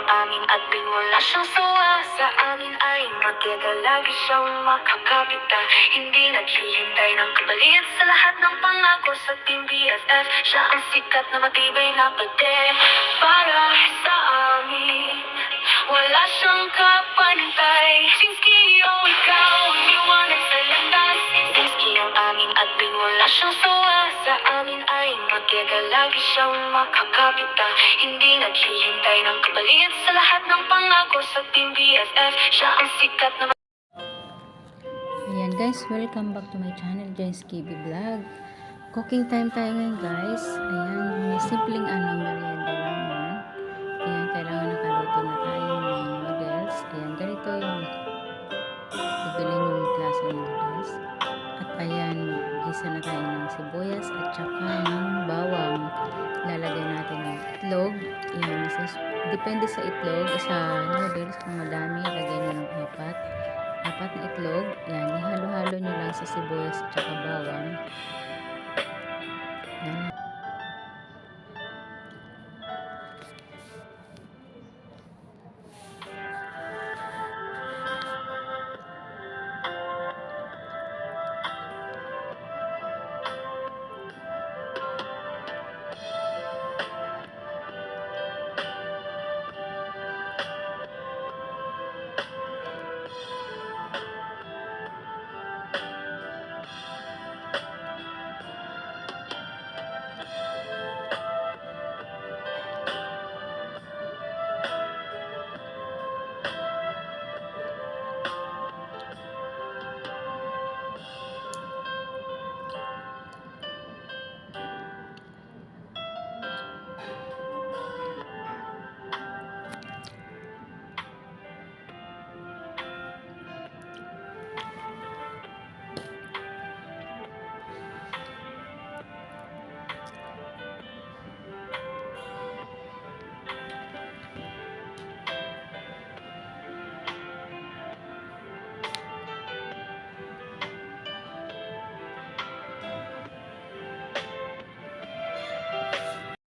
ang amin at di wala siyang sawa. Sa amin ay magyaga, lagi siyang makakapita. Hindi naghihintay ng kapalit sa lahat ng pangako sa Team BFF. Siya ang sikat na matibay na pate para sa amin. Wala siyang kapantay. Sinski, oh ikaw ang liwanag sa landas. Sinski ang amin at di wala siyang sawa. Sa amin ay magyaga, lagi siyang makakapita. Hindi naghihintay ng kapalit sa lahat ng pangako sa Team BFF. Siya ang sikat na... Ayan guys, welcome back to my channel, Jens KB Vlog. Cooking time tayo ngayon guys. Ayan, may simpleng merienda lang yan. Ayan, kailangan nakaluto na tayo ng noodles. Ayan, ganito yung bibilin yung klase ng noodles. At ayan, gisa na tayo ng sibuyas at saka ng bawang. Lalagay natin ng itlog. Ayan, depende sa itlog. Sa noodles, kung madami, lagyan nyo ng apat na itlog. Yan, ihalo-halo nyo lang sa sibuyas at saka bawang. Yan.